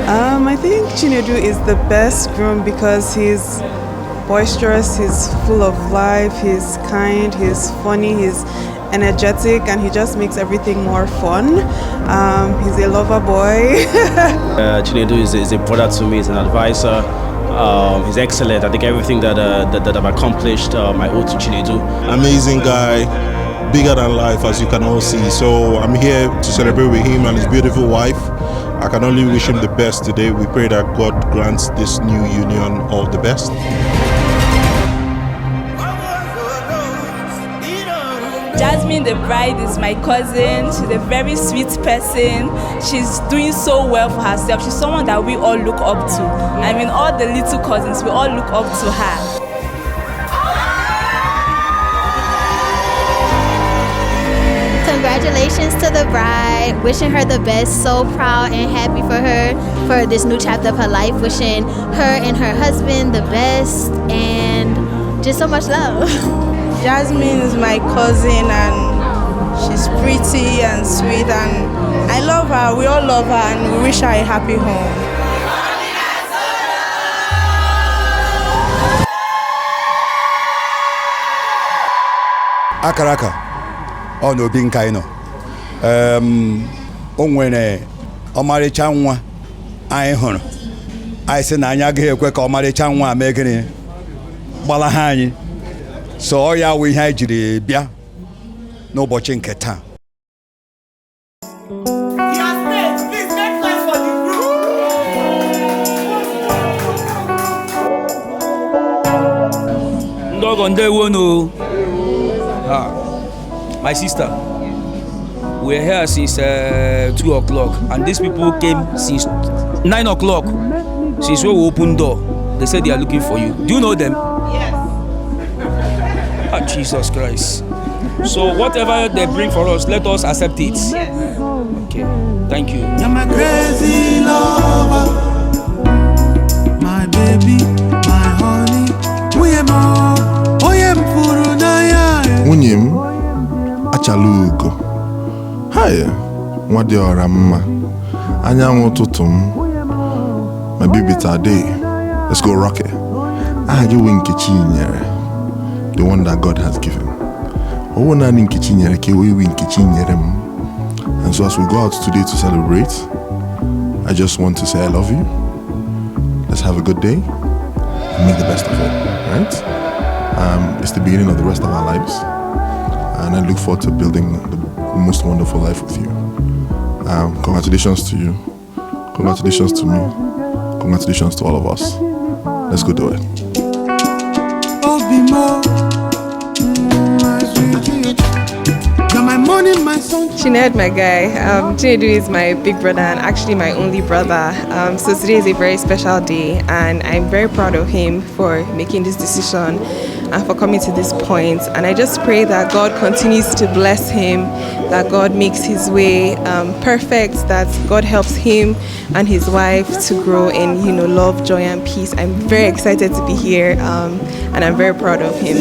I think Chinedu is the best groom because he's boisterous, he's full of life, he's kind, he's funny, he's energetic, and he just makes everything more fun. He's a lover boy. Chinedu is a brother to me, he's an advisor. He's excellent. I think everything that I've accomplished, I owe to Chinedu. Amazing guy, bigger than life, as you can all see. So I'm here to celebrate with him and his beautiful wife. I can only wish him the best today. We pray that God grants this new union all the best. Jasmine, the bride, is my cousin. She's a very sweet person. She's doing so well for herself. She's someone that we all look up to. I mean, all the little cousins, we all look up to her. Congratulations to the bride. Wishing her the best. So proud and happy for her for this new chapter of her life. Wishing her and her husband the best and just so much love. Jasmine is my cousin and she's pretty and sweet and I love her. We all love her and we wish her a happy home. Akaraka, ọ n'obi nka ị nọ. O nwere ọmarịcha nwa anyị hụrụ. Anyị sị na anyị agaghị ekwe ka ọmarịcha nwa a mee gịnị gbala ha anyị. So ọ ya wụ ihe anyị jiri bịa n'ụbọchị nke taa. My sister, we're here since 2 o'clock and these people came since 9 o'clock. Since we opened door, they said they are looking for you. Do you know them? Yes. Ah, Jesus Christ. So whatever they bring for us, let us accept it. Yes. Okay, thank you. You're my crazy lover, my baby, my honey. Nwunye m achala ugo. Hi, nwa dị ọra mma. Anyanwụ ụtụtụ m. My baby today. Let's go rock it. Aha gị wee Nkechi nyere. The one that God has given. Owo naanị Nkechi nyere ka ewe Nkechi nyere m. And so as we go out today to celebrate, I just want to say I love you. Let's have a good day and make the best of it, right? It's the beginning of the rest of our lives, and I look forward to building the most wonderful life with you. Congratulations to you, congratulations to me, congratulations to all of us. Let's go do it. Chinedu, my guy. Chinedu is my big brother and actually my only brother. So today is a very special day and I'm very proud of him for making this decision and for coming to this point. And I just pray that God continues to bless him, that God makes his way perfect, that God helps him and his wife to grow in love, joy and peace. I'm very excited to be here and I'm very proud of him.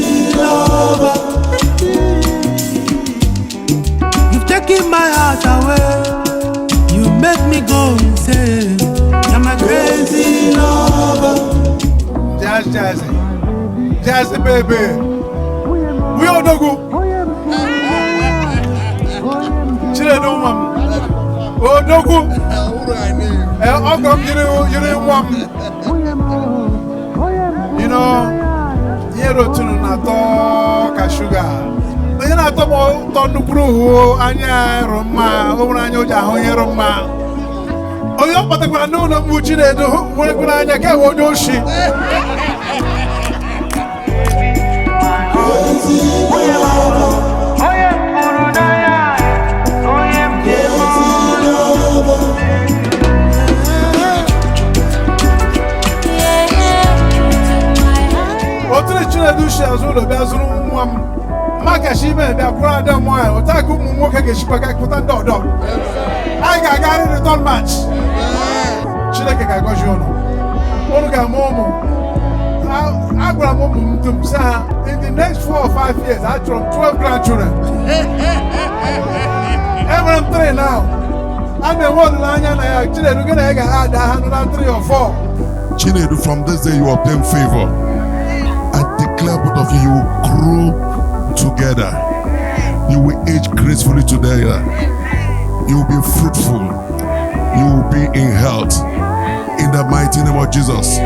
Taking my heart away, you make me go insane. You're my crazy lover. Jazzy baby. We all know go. Chinedu mama. Oh no go. How come you didn't want me? You know, you don't talk sugar. You know, don't grow, Anya Roma, Oranyo Roma. Oh, you're but I know no Muchinedu, when I get what do she? What did Chinedu share as well as Maka she may be a crowd of wine, or Taku Mumoka Shipaka put a dog. I got it at all match. Chileka Gagojono. Olga Momo. I got Momo to say in the next 4 or 5 years, I drop 12 grandchildren. Everyone 3 now. Chinedu, from this day you obtain favor. I declare both of you will grow together. You will age gracefully together. You will be fruitful. You will be in health. In the mighty name of Jesus.